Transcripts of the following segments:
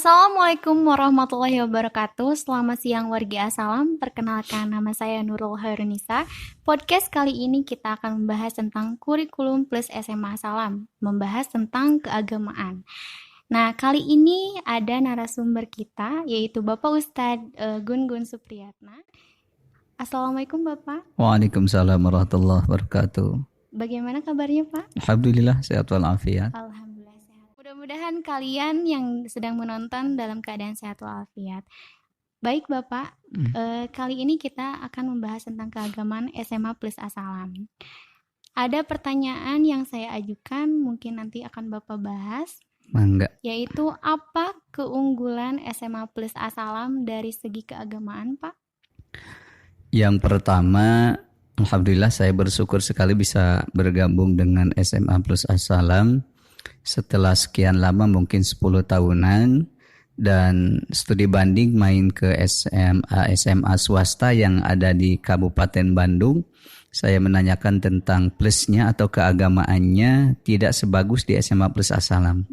Assalamualaikum warahmatullahi wabarakatuh. Selamat siang wargi Assalam. Perkenalkan, nama saya Nurul Hairunisa. Podcast kali ini kita akan membahas tentang kurikulum plus SMA Assalam, membahas tentang keagamaan. Nah, kali ini ada narasumber kita, yaitu Bapak Ustadz Gun Supriyatna. Assalamualaikum Bapak. Waalaikumsalam warahmatullahi wabarakatuh. Bagaimana kabarnya Pak? Alhamdulillah sehat walafiat. Alhamdulillah sehat. Mudah-mudahan kalian yang sedang menonton dalam keadaan sehat walafiat. Baik Bapak, kali ini kita akan membahas tentang keagamaan SMA plus Assalam. Ada pertanyaan yang saya ajukan, mungkin nanti akan Bapak bahas. Mangga. Yaitu apa keunggulan SMA plus Assalam dari segi keagamaan Pak? Yang pertama, alhamdulillah saya bersyukur sekali bisa bergabung dengan SMA plus Assalam setelah sekian lama, mungkin 10 tahunan, dan studi banding main ke SMA swasta yang ada di Kabupaten Bandung. Saya menanyakan tentang plusnya atau keagamaannya tidak sebagus di SMA plus Assalam.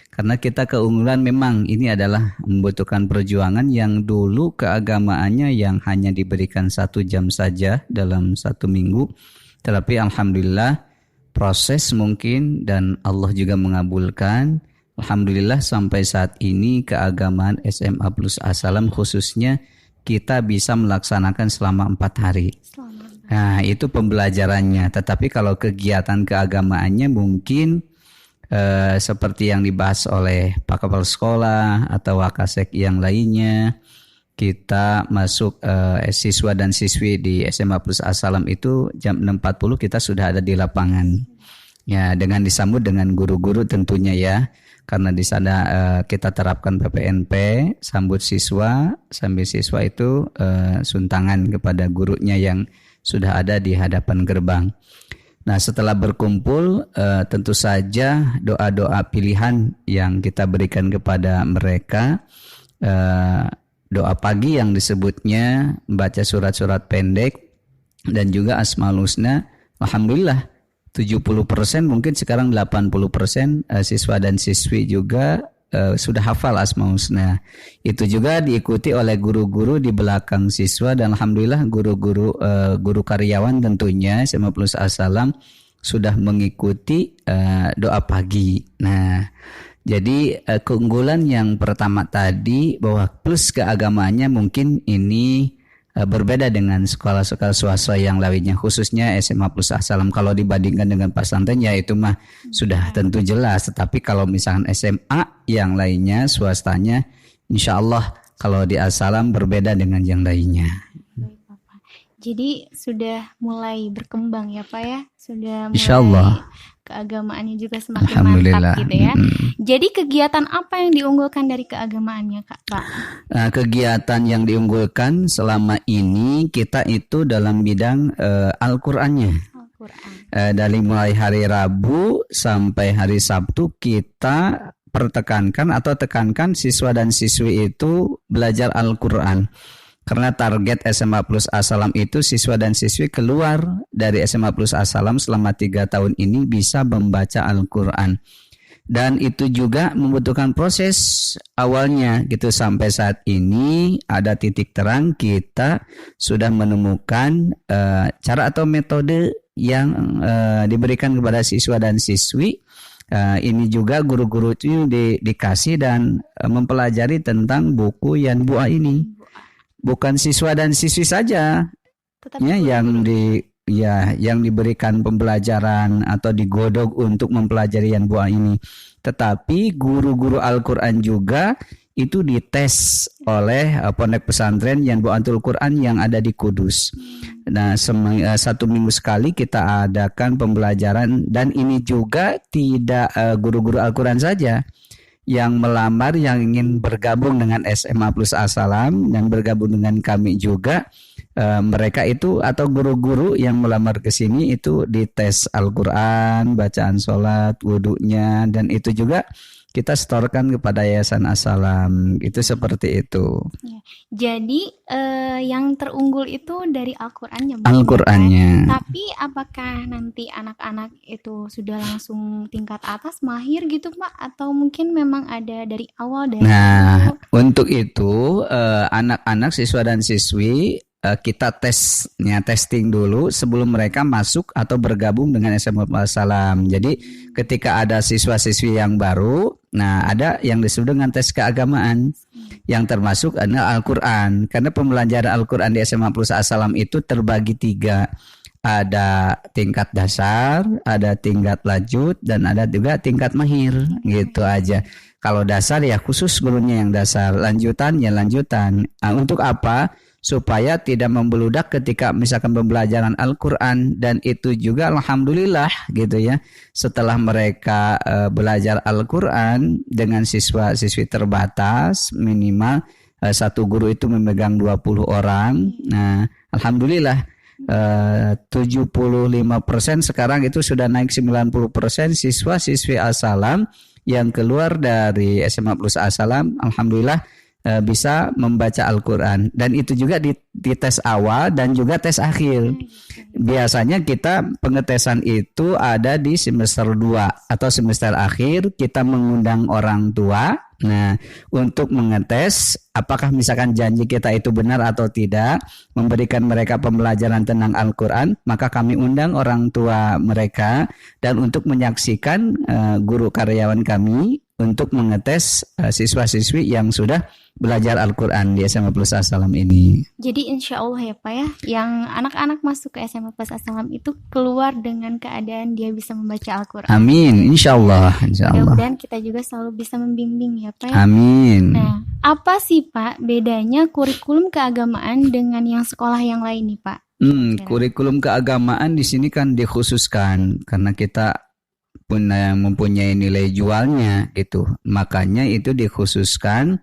Karena kita keunggulan memang ini adalah membutuhkan perjuangan yang dulu keagamaannya yang hanya diberikan 1 jam saja dalam 1 minggu. Tetapi alhamdulillah proses mungkin dan Allah juga mengabulkan. Alhamdulillah sampai saat ini keagamaan SMA plus Assalam khususnya kita bisa melaksanakan selama 4 hari. Nah itu pembelajarannya. Tetapi kalau kegiatan keagamaannya mungkin seperti yang dibahas oleh Pak Kepala Sekolah atau Wakasek yang lainnya, kita masuk siswa dan siswi di SMA plus Assalam itu jam 6.40 kita sudah ada di lapangan. Ya, dengan disambut dengan guru-guru tentunya ya. Karena di sana kita terapkan PPNP, sambut siswa, sambil siswa itu suntangan kepada gurunya yang sudah ada di hadapan gerbang. Nah, setelah berkumpul tentu saja doa-doa pilihan yang kita berikan kepada mereka, doa pagi yang disebutnya, membaca surat-surat pendek dan juga Asmaul Husna. Alhamdulillah 70%, mungkin sekarang 80% siswa dan siswi juga sudah hafal Asmaul Husna. Itu juga diikuti oleh guru-guru di belakang siswa, dan alhamdulillah guru karyawan tentunya SMA plus Assalam sudah mengikuti doa pagi. Nah, jadi keunggulan yang pertama tadi bahwa plus keagamaannya mungkin ini berbeda dengan sekolah-sekolah swasta yang lainnya, khususnya SMA plus Assalam. Kalau dibandingkan dengan pesantren ya itu mah sudah tentu jelas. Tetapi kalau misalkan SMA yang lainnya swastanya, insya Allah kalau di Assalam berbeda dengan yang lainnya. Baik, Bapak. Jadi sudah mulai berkembang ya Pak ya, sudah mulai Insya Allah. Keagamaannya juga semakin mantap gitu ya. Jadi kegiatan apa yang diunggulkan dari keagamaannya Pak? Nah, kegiatan yang diunggulkan selama ini kita itu dalam bidang Al-Qur'annya. Dari mulai hari Rabu sampai hari Sabtu kita tekankan siswa dan siswi itu belajar Al-Qur'an. Karena target SMA plus Assalam itu siswa dan siswi keluar dari SMA plus Assalam selama 3 tahun ini bisa membaca Al-Quran. Dan itu juga membutuhkan proses awalnya gitu. Sampai saat ini ada titik terang, kita sudah menemukan cara atau metode yang diberikan kepada siswa dan siswi. Ini juga guru-guru itu dikasih dan mempelajari tentang buku Yanbu'a ini. Bukan siswa dan siswi saja ya, yang diberikan pembelajaran atau digodok untuk mempelajari Yanbu'a ini, tetapi guru-guru Al-Quran juga itu dites oleh pondok pesantren Yanbu'atul Quran yang ada di Kudus. Nah, 1 minggu sekali kita adakan pembelajaran, dan ini juga tidak guru-guru Al-Quran saja yang melamar, yang ingin bergabung dengan SMA plus Assalam dan bergabung dengan kami juga, mereka itu atau guru-guru yang melamar ke sini itu dites Al-Quran, bacaan sholat, wudunya, dan itu juga kita setorkan kepada Yayasan As-Salam. Itu seperti itu. Ya. Jadi yang terunggul itu dari Al-Qur'annya, Al-Qur'annya. Tapi apakah nanti anak-anak itu sudah langsung tingkat atas mahir gitu Pak? Atau mungkin memang ada dari awal dari Nah, untuk itu anak-anak siswa dan siswi kita testing dulu sebelum mereka masuk atau bergabung dengan SMA Salam. Jadi ketika ada siswa-siswi yang baru, nah ada yang disebut dengan tes keagamaan yang termasuk adalah Al-Quran. Karena pembelajaran Al-Quran di SMA Plus As-Salam itu terbagi 3. Ada tingkat dasar, ada tingkat lanjut, dan ada juga tingkat mahir, gitu aja. Kalau dasar ya khusus gurunya yang dasar, lanjutan ya lanjutan. Nah, untuk apa? Supaya tidak membeludak ketika misalkan pembelajaran Al-Quran, dan itu juga alhamdulillah gitu ya, setelah mereka belajar Al-Quran dengan siswa-siswi terbatas, minimal satu guru itu memegang 20 orang. Nah alhamdulillah 75% sekarang itu sudah naik 90% siswa-siswi As-Salam yang keluar dari SMA Plus As-Salam alhamdulillah bisa membaca Al-Quran, dan itu juga di tes awal dan juga tes akhir. Biasanya kita pengetesan itu ada di semester 2 atau semester akhir, kita mengundang orang tua. Nah, untuk mengetes apakah misalkan janji kita itu benar atau tidak, memberikan mereka pembelajaran tentang Al-Quran, maka kami undang orang tua mereka dan untuk menyaksikan guru karyawan kami untuk mengetes siswa-siswi yang sudah belajar Al-Quran di SMA Plus As-Salam ini. Jadi insya Allah ya Pak ya, yang anak-anak masuk ke SMA Plus As-Salam itu keluar dengan keadaan dia bisa membaca Al-Quran. Amin, insya Allah. Mudah-mudahan kita juga selalu bisa membimbing ya Pak ya. Amin. Nah, apa sih Pak bedanya kurikulum keagamaan dengan yang sekolah yang lain nih Pak? Kurikulum keagamaan di sini kan dikhususkan karena kita mempunyai nilai jualnya gitu. Makanya itu dikhususkan.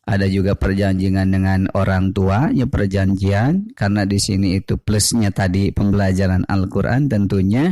Ada juga perjanjian dengan orang tua, ya perjanjian, karena di sini itu plusnya tadi pembelajaran Al-Quran tentunya.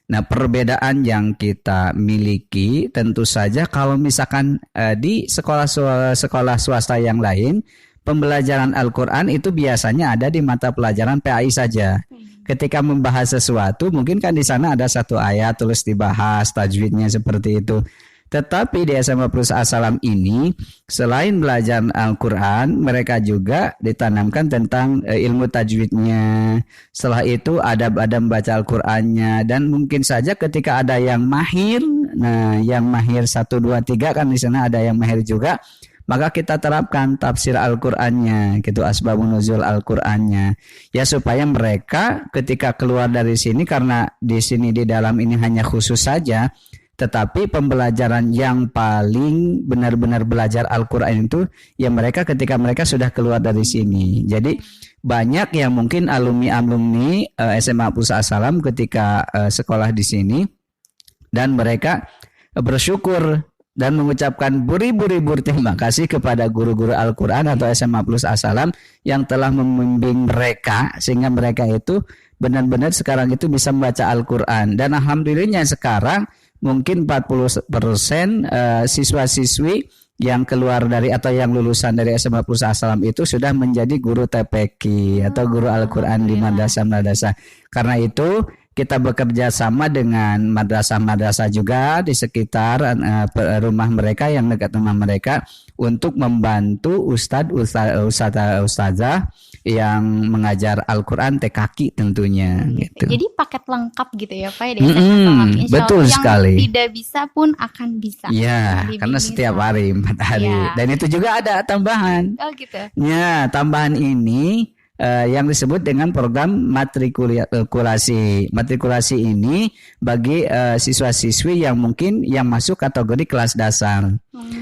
Nah, perbedaan yang kita miliki tentu saja kalau misalkan di sekolah swasta yang lain, pembelajaran Al-Quran itu biasanya ada di mata pelajaran PAI saja. Ketika membahas sesuatu, mungkin kan di sana ada satu ayat terus dibahas, tajwidnya seperti itu. Tetapi di SMA Plus As-Salam ini selain belajar Al-Quran, mereka juga ditanamkan tentang ilmu tajwidnya. Setelah itu adab-adab membaca Al-Qurannya, dan mungkin saja ketika ada yang mahir, nah yang mahir 1, 2, 3 kan di sana ada yang mahir juga, maka kita terapkan tafsir Al-Qur'annya gitu, asbabun nuzul Al-Qur'annya. Ya supaya mereka ketika keluar dari sini, karena di sini di dalam ini hanya khusus saja, tetapi pembelajaran yang paling benar-benar belajar Al-Qur'an itu ya mereka ketika mereka sudah keluar dari sini. Jadi banyak yang mungkin alumni SMA Plus As-Salam ketika sekolah di sini, dan mereka bersyukur dan mengucapkan beribu-ribu terima kasih kepada guru-guru Al-Quran atau SMA Plus As-Salam yang telah membimbing mereka sehingga mereka itu benar-benar sekarang itu bisa membaca Al-Quran. Dan alhamdulillahnya sekarang mungkin 40% siswa-siswi yang keluar dari atau yang lulusan dari SMA Plus As-Salam itu sudah menjadi guru TPQ atau guru Al-Quran di madrasah-madrasah. Karena itu kita bekerja sama dengan madrasah-madrasah juga di sekitar rumah mereka, yang dekat rumah mereka, untuk membantu ustazah yang mengajar Al-Quran TKQ tentunya. Gitu. Jadi paket lengkap gitu ya Pak ya. Betul yang sekali. Tidak bisa pun akan bisa. Ya, karena setiap hari 4 hari. Ya. Dan itu juga ada tambahan. Oh gitu. Ya, tambahan ini yang disebut dengan program matrikulasi. Matrikulasi ini bagi siswa-siswi yang mungkin yang masuk kategori kelas dasar.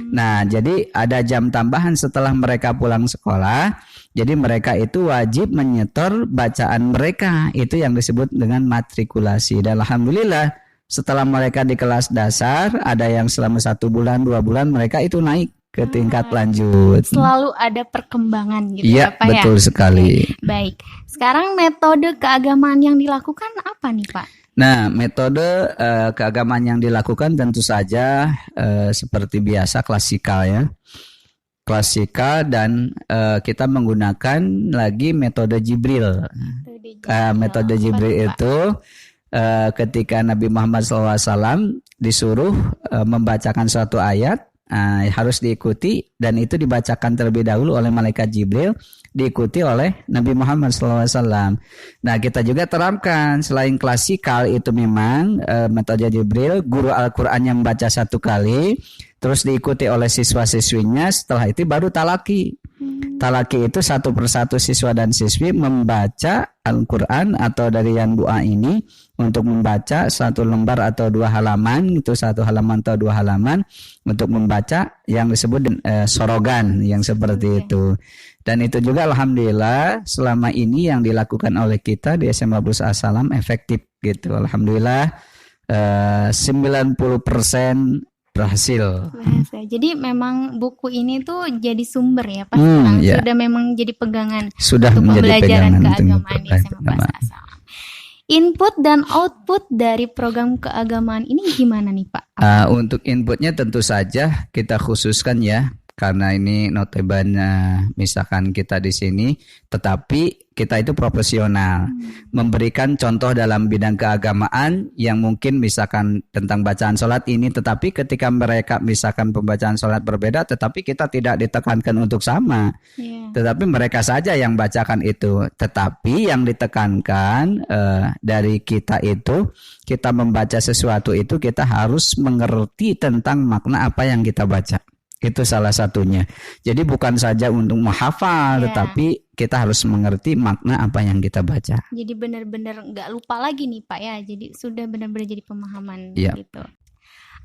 Nah, jadi ada jam tambahan setelah mereka pulang sekolah. Jadi mereka itu wajib menyetor bacaan mereka. Itu yang disebut dengan matrikulasi. Dan alhamdulillah setelah mereka di kelas dasar, ada yang selama 1 bulan, 2 bulan mereka itu naik ke tingkat lanjut. Selalu ada perkembangan gitu Iya, ya Pak betul ya. sekali. Baik, sekarang metode keagamaan yang dilakukan apa nih Pak? Nah, metode keagamaan yang dilakukan tentu saja seperti biasa klasikal ya. Klasikal dan kita menggunakan lagi metode Jibril. Metode Jibril itu ketika Nabi Muhammad SAW disuruh membacakan suatu ayat, harus diikuti, dan itu dibacakan terlebih dahulu oleh malaikat Jibril, diikuti oleh Nabi Muhammad SAW. Nah, kita juga terapkan selain klasikal itu memang metode Jibril, guru Al-Quran yang membaca satu kali, terus diikuti oleh siswa-siswinya, setelah itu baru talaki. Talaki itu satu persatu siswa dan siswi membaca Al-Quran atau dari yang doa ini untuk membaca satu lembar atau 2 halaman, itu 1 halaman atau 2 halaman untuk membaca yang disebut sorogan yang seperti itu. Dan itu juga alhamdulillah selama ini yang dilakukan oleh kita di SMA Plus As-Salam efektif gitu. Alhamdulillah 90% berhasil. Jadi memang buku ini tuh jadi sumber ya Pak sekarang ya. sudah memang jadi pegangan Sudah untuk menjadi pembelajaran pegangan keagamaan di SMA Plus As-Salam. Input dan output dari program keagamaan ini gimana nih Pak? Untuk inputnya tentu saja kita khususkan ya, karena ini notabene misalkan kita di sini, tetapi kita itu profesional, memberikan contoh dalam bidang keagamaan yang mungkin misalkan tentang bacaan sholat ini, tetapi ketika mereka misalkan pembacaan sholat berbeda, tetapi kita tidak ditekankan untuk sama, tetapi mereka saja yang bacakan itu, tetapi yang ditekankan dari kita itu, kita membaca sesuatu itu kita harus mengerti tentang makna apa yang kita baca. Itu salah satunya. Jadi bukan saja untuk menghafal, tetapi kita harus mengerti makna apa yang kita baca. Jadi benar-benar nggak lupa lagi nih Pak ya. Jadi sudah benar-benar jadi pemahaman gitu.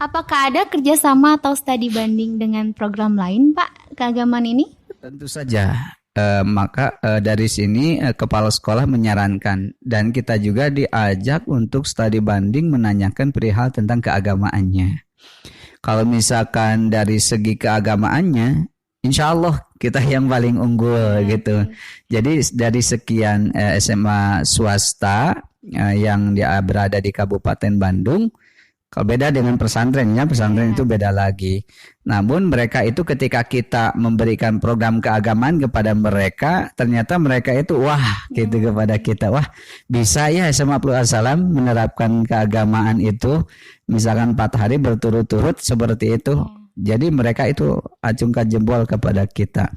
Apakah ada kerjasama atau studi banding dengan program lain Pak keagamaan ini? Tentu saja. Maka dari sini kepala sekolah menyarankan dan kita juga diajak untuk studi banding menanyakan perihal tentang keagamaannya. Kalau misalkan dari segi keagamaannya, insya Allah kita yang paling unggul gitu. Jadi dari sekian SMA swasta yang dia berada di Kabupaten Bandung, kalau beda dengan pesantrennya, pesantren itu beda lagi. Namun mereka itu ketika kita memberikan program keagamaan kepada mereka, ternyata mereka itu wah gitu kepada kita, wah bisa ya SMA Plus As-Salam menerapkan keagamaan itu misalkan 4 hari berturut-turut seperti itu. Jadi mereka itu acungkan jempol kepada kita.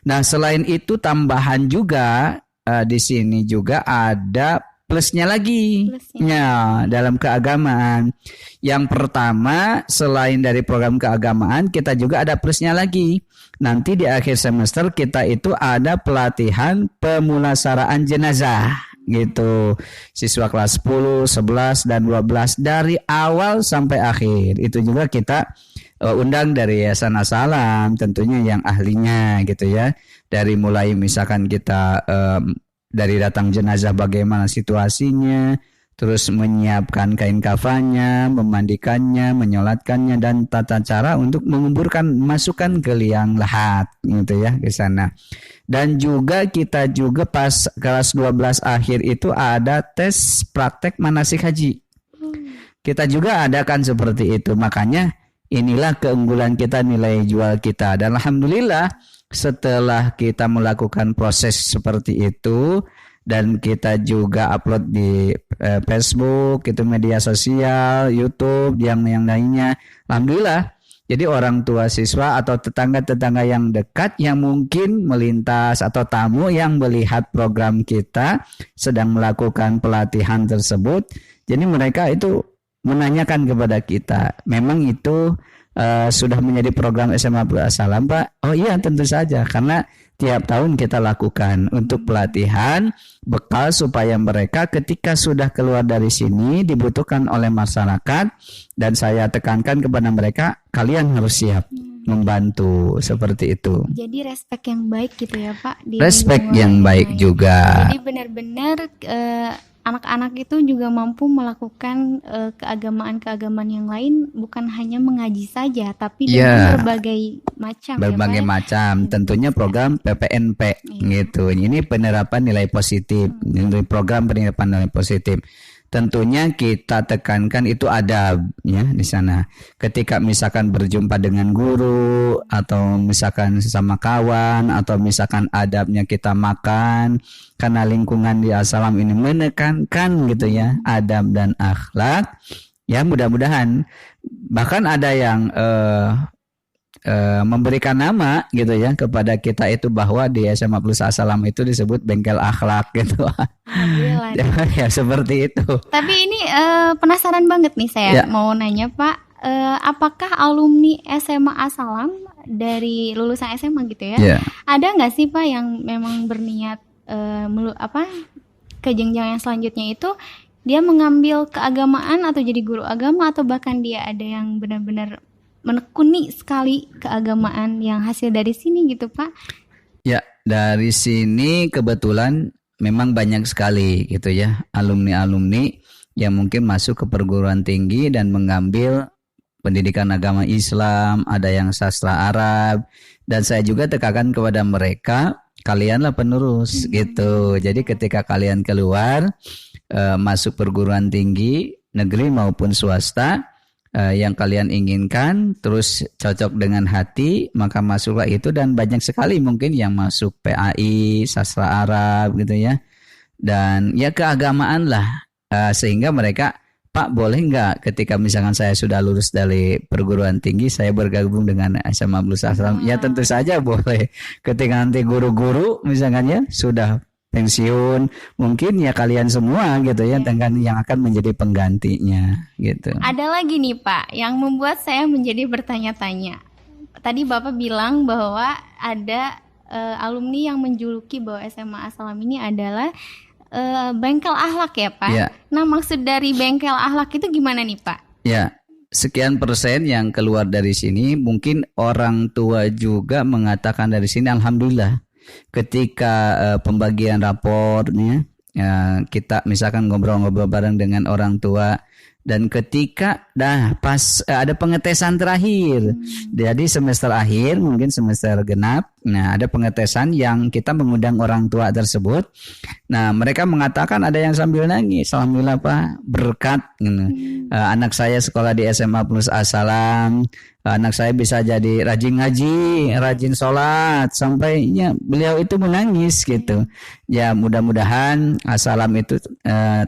Nah selain itu tambahan juga di sini juga ada plusnya lagi ya dalam keagamaan. Yang pertama selain dari program keagamaan kita juga ada plusnya lagi. Nanti di akhir semester kita itu ada pelatihan pemulasaraan jenazah gitu. Siswa kelas 10, 11 dan 12 dari awal sampai akhir. Itu juga kita undang dari Yayasan As-Salam tentunya yang ahlinya gitu ya. Dari mulai misalkan kita dari datang jenazah bagaimana situasinya, terus menyiapkan kain kafannya, memandikannya, menyolatkannya, dan tata cara untuk menguburkan, masukkan ke liang lahat gitu ya ke sana. Dan juga kita juga pas kelas 12 akhir itu ada tes praktek manasik haji. Kita juga adakan seperti itu. Makanya inilah keunggulan kita, nilai jual kita. Dan alhamdulillah setelah kita melakukan proses seperti itu dan kita juga upload di Facebook, itu media sosial, YouTube, yang lainnya, alhamdulillah. Jadi orang tua siswa atau tetangga-tetangga yang dekat yang mungkin melintas atau tamu yang melihat program kita sedang melakukan pelatihan tersebut, jadi mereka itu menanyakan kepada kita, memang itu sudah menjadi program SMA Plus As-Salam Pak? Oh iya tentu saja, karena tiap tahun kita lakukan untuk pelatihan bekal supaya mereka ketika sudah keluar dari sini dibutuhkan oleh masyarakat, dan saya tekankan kepada mereka kalian harus siap membantu seperti itu. Jadi respek yang baik gitu ya Pak. Respek yang baik juga. Jadi benar-benar anak-anak itu juga mampu melakukan keagamaan-keagamaan yang lain, bukan hanya mengaji saja, tapi dengan berbagai macam berbagai ya, Pak, ya? macam. Tentunya program PPNP gitu. Ini penerapan nilai positif, program penerapan nilai positif. Tentunya kita tekankan itu adab ya di sana. Ketika misalkan berjumpa dengan guru atau misalkan sesama kawan atau misalkan adabnya kita makan, karena lingkungan di Assalam ini menekankan gitu ya adab dan akhlak. Ya mudah-mudahan bahkan ada yang memberikan nama gitu ya kepada kita itu bahwa di SMA Plus Assalam itu disebut bengkel akhlak gitu. Ya seperti itu. Tapi ini penasaran banget nih saya mau nanya Pak, apakah alumni SMA Assalam dari lulusan SMA gitu ya, ada nggak sih Pak yang memang berniat ke jenjang yang selanjutnya itu dia mengambil keagamaan atau jadi guru agama, atau bahkan dia ada yang benar-benar menekuni sekali keagamaan yang hasil dari sini gitu Pak? Ya, dari sini kebetulan memang banyak sekali gitu ya alumni-alumni yang mungkin masuk ke perguruan tinggi dan mengambil pendidikan agama Islam, ada yang sastra Arab, dan saya juga tekankan kepada mereka, kalianlah penerus gitu. Jadi ketika kalian keluar masuk perguruan tinggi negeri maupun swasta, yang kalian inginkan terus cocok dengan hati, maka masuklah itu. Dan banyak sekali mungkin yang masuk PAI, sastra Arab gitu ya, dan ya keagamaan lah, sehingga mereka, Pak boleh nggak ketika misalkan saya sudah lulus dari perguruan tinggi saya bergabung dengan SMA Plus Assalam? Ya tentu saja boleh. Ketika nanti guru-guru misalkan ya sudah pensiun, mungkin ya kalian semua gitu ya, dengan yang akan menjadi penggantinya gitu. Ada lagi nih Pak yang membuat saya menjadi bertanya-tanya. Tadi Bapak bilang bahwa ada alumni yang menjuluki bahwa SMA Assalam ini adalah bengkel akhlak ya Pak. Nah maksud dari bengkel akhlak itu gimana nih Pak? Ya, sekian persen yang keluar dari sini, mungkin orang tua juga mengatakan dari sini alhamdulillah. Ketika pembagian rapornya, kita misalkan ngobrol-ngobrol bareng dengan orang tua, dan ketika pas ada pengetesan terakhir, jadi semester akhir mungkin semester genap, nah ada pengetesan yang kita mengundang orang tua tersebut. Nah mereka mengatakan ada yang sambil nangis, alhamdulillah Pak berkat anak saya sekolah di SMA Plus Assalam, anak saya bisa jadi rajin ngaji, rajin sholat, sampai ya beliau itu menangis gitu. Ya mudah-mudahan Assalam itu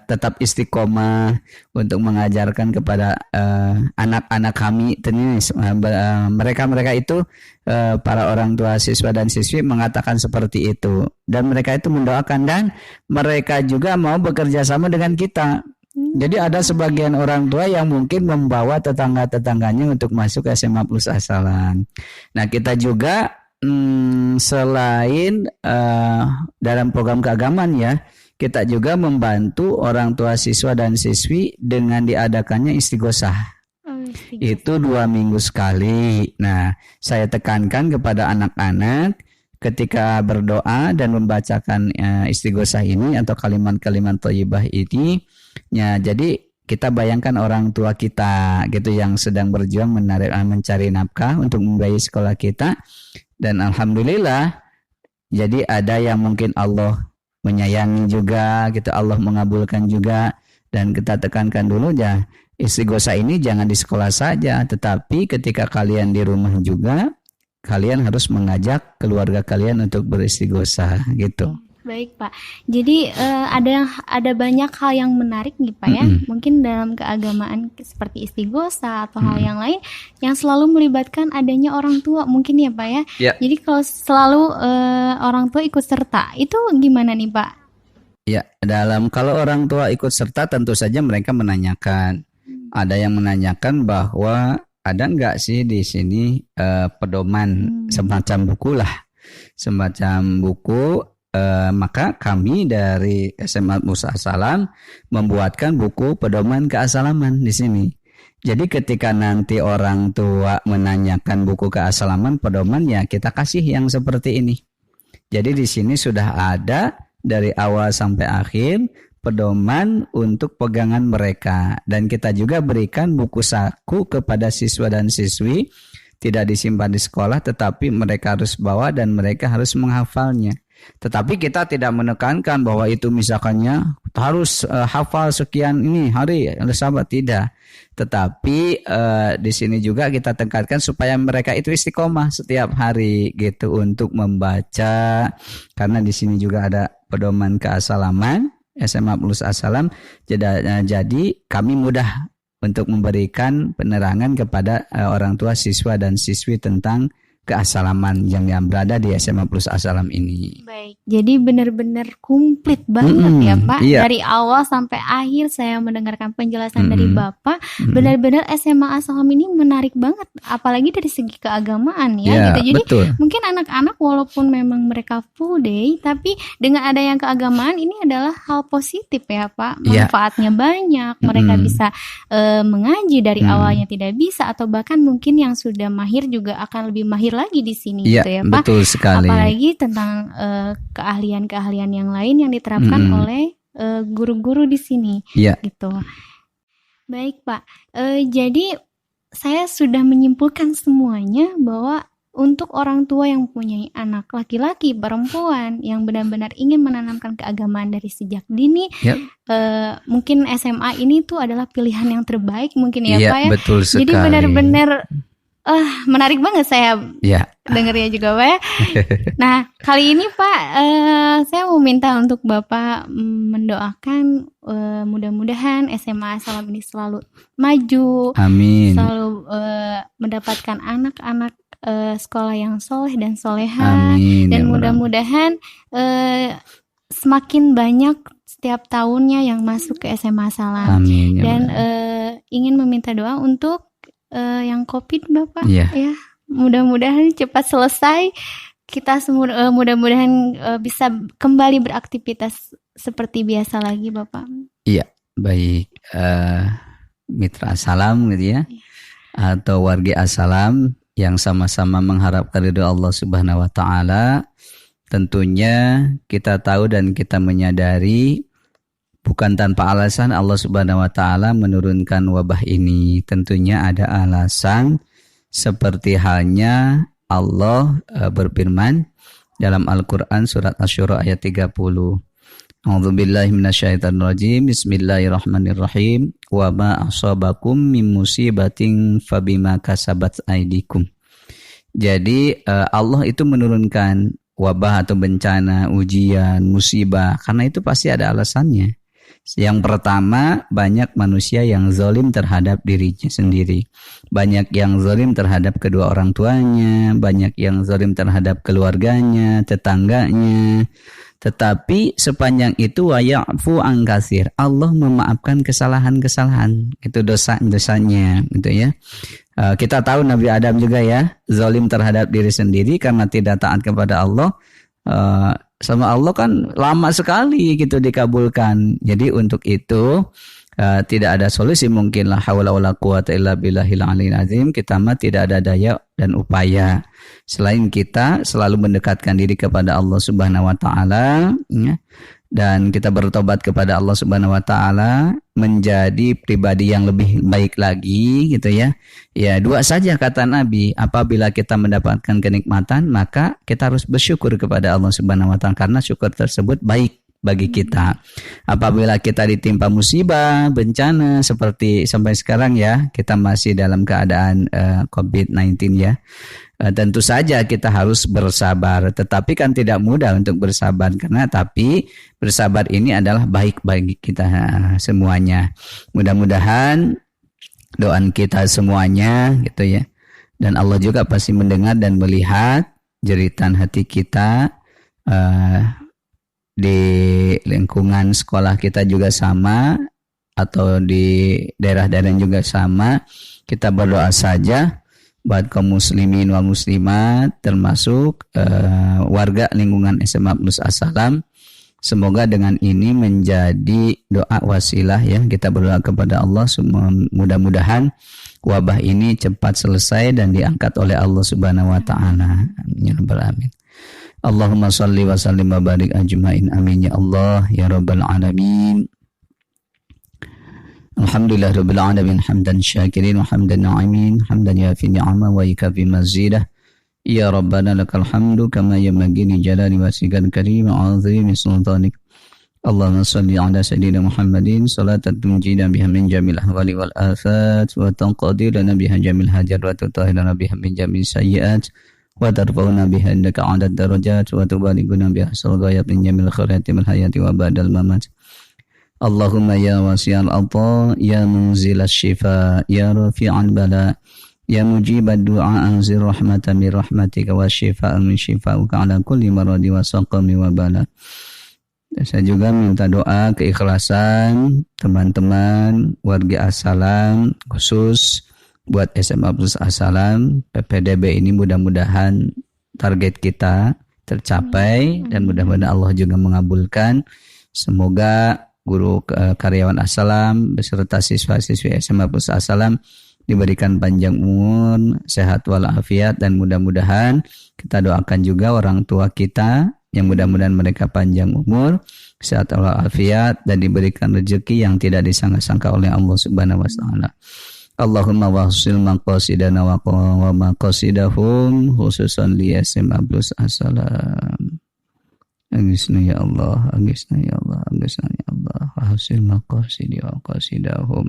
tetap istiqomah untuk mengajarkan kepada anak-anak kami. Mereka itu para orang tua siswa dan siswi mengatakan seperti itu, dan mereka itu mendoakan, dan mereka juga mau bekerja sama dengan kita. Jadi ada sebagian orang tua yang mungkin membawa tetangga-tetangganya untuk masuk ke SMA Plus Assalam. Nah kita juga selain dalam program keagamaan ya, kita juga membantu orang tua siswa dan siswi dengan diadakannya istighosah. Itu 2 minggu sekali. Nah saya tekankan kepada anak-anak ketika berdoa dan membacakan istighosah ini atau kalimat-kalimat thayyibah ini, ya jadi kita bayangkan orang tua kita gitu yang sedang berjuang mencari nafkah untuk membiayai sekolah kita, dan alhamdulillah jadi ada yang mungkin Allah menyayangi juga gitu, Allah mengabulkan juga. Dan kita tekankan dulu ya, istighosah ini jangan di sekolah saja, tetapi ketika kalian di rumah juga kalian harus mengajak keluarga kalian untuk beristighosah gitu. Baik Pak, jadi ada banyak hal yang menarik nih Pak ya, mungkin dalam keagamaan seperti istighosah atau hal yang lain yang selalu melibatkan adanya orang tua mungkin ya Pak ya. Jadi kalau selalu orang tua ikut serta, itu gimana nih Pak? Ya, kalau orang tua ikut serta tentu saja mereka menanyakan. Ada yang menanyakan bahwa ada nggak sih di sini pedoman semacam buku lah, semacam buku. Maka kami dari SMA Plus Assalam membuatkan buku pedoman keassalaman di sini. Jadi ketika nanti orang tua menanyakan buku keassalaman pedoman, ya kita kasih yang seperti ini. Jadi di sini sudah ada dari awal sampai akhir pedoman untuk pegangan mereka. Dan kita juga berikan buku saku kepada siswa dan siswi, tidak disimpan di sekolah tetapi mereka harus bawa dan mereka harus menghafalnya. Tetapi kita tidak menekankan bahwa itu misalkannya harus hafal sekian ini hari oleh sahabat, tidak. Tetapi di sini juga kita tekankan supaya mereka itu istiqomah setiap hari gitu untuk membaca, karena di sini juga ada pedoman keasalaman SMA Plus Asalam. Jadi kami mudah untuk memberikan penerangan kepada orang tua siswa dan siswi tentang keasalaman yang berada di SMA Plus Asalam ini. Baik, jadi benar-benar komplit banget ya Pak. Iya. Dari awal sampai akhir saya mendengarkan penjelasan dari Bapak, benar-benar SMA Asalam ini menarik banget, apalagi dari segi keagamaan ya, gitu. Jadi betul. mungkin anak-anak walaupun memang mereka full day, tapi dengan ada yang keagamaan ini adalah hal positif ya Pak. Manfaatnya banyak, mereka bisa mengaji dari awalnya tidak bisa, atau bahkan mungkin yang sudah mahir juga akan lebih mahir lagi di sini gitu ya Pak. Betul sekali. Apalagi tentang keahlian-keahlian yang lain yang diterapkan oleh guru-guru di sini gitu. Baik Pak, jadi saya sudah menyimpulkan semuanya bahwa untuk orang tua yang mempunyai anak laki-laki, perempuan yang benar-benar ingin menanamkan keagamaan dari sejak dini, mungkin SMA ini tuh adalah pilihan yang terbaik mungkin ya Pak ya. Betul sekali. Jadi benar-benar menarik banget saya dengarnya juga Pak ya. Nah kali ini Pak, saya mau minta untuk Bapak mendoakan mudah-mudahan SMA Asalam ini selalu maju, amin, selalu mendapatkan anak-anak sekolah yang soleh dan soleha, dan mudah-mudahan semakin banyak setiap tahunnya yang masuk ke SMA Asalam. Amin, dan ingin meminta doa untuk yang COVID Bapak ya, mudah-mudahan cepat selesai, kita semua mudah-mudahan bisa kembali beraktivitas seperti biasa lagi Bapak. Iya, baik, mitra Asalam gitu ya, atau warga Asalam yang sama-sama mengharapkan ridho Allah Subhanahu wa taala. Tentunya kita tahu dan kita menyadari bukan tanpa alasan Allah Subhanahu wa taala menurunkan wabah ini. Tentunya ada alasan, seperti halnya Allah berfirman dalam Al-Qur'an surat Asy-Syura ayat 30. A'udzubillahi minasyaitonirrajim. Bismillahirrahmanirrahim. Wa ma asabakum min musibatin fabima kasabat aydikum. Jadi Allah itu menurunkan wabah atau bencana, ujian, musibah, karena itu pasti ada alasannya. Yang pertama, banyak manusia yang zalim terhadap dirinya sendiri. Banyak yang zalim terhadap kedua orang tuanya, banyak yang zalim terhadap keluarganya, tetangganya. Tetapi sepanjang itu wa ya'fu an katsir, Allah memaafkan kesalahan-kesalahan, itu dosa-dosanya gitu ya. Kita tahu Nabi Adam juga ya, zalim terhadap diri sendiri karena tidak taat kepada Allah. Sama Allah kan lama sekali gitu dikabulkan. Jadi untuk itu tidak ada solusi, mungkin la haula wala quwata illa billahil aliyil azim. Kita mah tidak ada daya dan upaya selain kita selalu mendekatkan diri kepada Allah Subhanahu wa taala ya. Dan kita bertobat kepada Allah Subhanahu wa taala menjadi pribadi yang lebih baik lagi gitu ya. Ya, dua saja kata Nabi, apabila kita mendapatkan kenikmatan maka kita harus bersyukur kepada Allah Subhanahu wa taala karena syukur tersebut baik bagi kita. Apabila kita ditimpa musibah, bencana seperti sampai sekarang ya, kita masih dalam keadaan COVID-19 ya. Tentu saja kita harus bersabar, tetapi kan tidak mudah untuk bersabar tapi bersabar ini adalah baik bagi kita semuanya. Mudah-mudahan doa kita semuanya gitu ya. Dan Allah juga pasti mendengar dan melihat jeritan hati kita. Di lingkungan sekolah kita juga sama, atau di daerah-daerah juga sama. Kita berdoa saja buat kaum muslimin wal muslimat, termasuk warga lingkungan SMA Plus Asalam. Semoga dengan ini menjadi doa wasilah ya, kita berdoa kepada Allah, mudah-mudahan wabah ini cepat selesai dan diangkat oleh Allah Subhanahu wa taala. Amin ya rabbal alamin. Allahumma salli wa sallim wa barik ajmain. Amin ya Allah ya rabbal alamin. Alhamdulillah rabbil alamin hamdan syakirin wa hamdan na'imin hamdan yafi ni'ama wa yakafi mazidah. Ya rabbana lakal hamdu kama yanbaghi li jalali wajhikal karim wa 'azimi sultanik. Allahumma salli ala sayyidina Muhammadin salatan tunjina biha min jamil ahwali wal afat wa tanqadirana biha jamil hajat wa tutahhirana biha min jamil sayyiat wa tarfa'una biha indaka 'adad darajat wa tubalighuna biha ghayat min jamil khairati min hayati wa ba'dal mamat. Allahumma ya wasi'al ata ya munzilal shifa ya rafi'al bala ya mujibad du'a anzir rahmatan min rahmatika wa shifa'an min shifa'uka ala kulli maradi wa saqami wa bala. Dan saya juga minta doa keikhlasan teman-teman warga Assalam, khusus buat SMA Plus Assalam PPDB ini, mudah-mudahan target kita tercapai dan mudah-mudahan Allah juga mengabulkan. Semoga guru karyawan Assalam beserta siswa-siswi SMA Plus Assalam diberikan panjang umur, sehat walafiat, dan mudah-mudahan kita doakan juga orang tua kita yang mudah-mudahan mereka panjang umur, sehat walafiat, dan diberikan rezeki yang tidak disangka-sangka oleh Allah Subhanahu wa taala. Allahumma wahsil maqasidana wa maqasidahum khususan li SMA Plus Assalam. Agisna ya Allah, agisna ya Allah, agisna ya Allah. Wahsil maqasidi wa maqasidahum.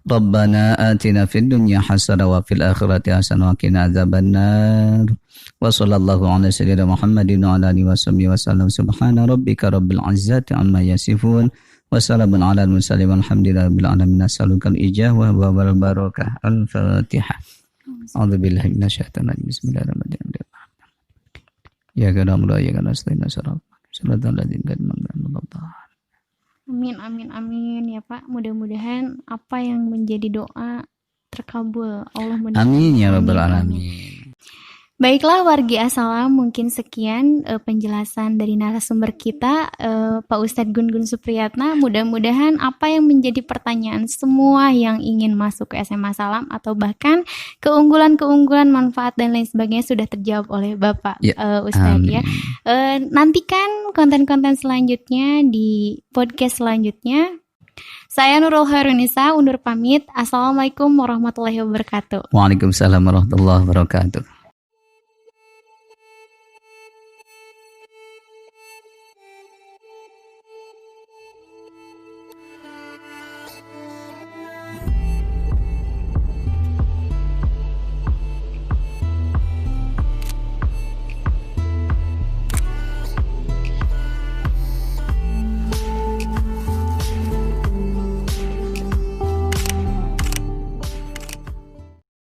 Rabbana atina fid dunya hasanah wa fil akhirati hasanah wa qina adzabannar. Wa sallallahu ala sayyidina Muhammadin wa ala alihi washabihi wasallam. Subhana rabbika rabbil izzati amma yasifun wa salamun ala al mursalin walhamdulillahi rabbil alamin. As'alukal ijabah wa wal barakah. Al-Fatihah. A'udzubillahi minasyaitonir rajim. Bismillahirrahmanirrahim. Ya karam la ya kana astaghfirullah sallallahu alaihi wasallam. Amin, amin, amin ya Pak. Mudah-mudahan apa yang menjadi doa terkabul. Allah amin ya rabbal alamin. Baiklah wargi Assalam, mungkin sekian penjelasan dari narasumber kita, Pak Ustadz Gun-Gun Supriyatna. Mudah-mudahan apa yang menjadi pertanyaan semua yang ingin masuk ke SMA Salam atau bahkan keunggulan-keunggulan, manfaat dan lain sebagainya sudah terjawab oleh Bapak Ustadz ya. Nantikan konten-konten selanjutnya di podcast selanjutnya. Saya Nurul Hairunisa undur pamit. Assalamualaikum warahmatullahi wabarakatuh. Waalaikumsalam warahmatullahi wabarakatuh.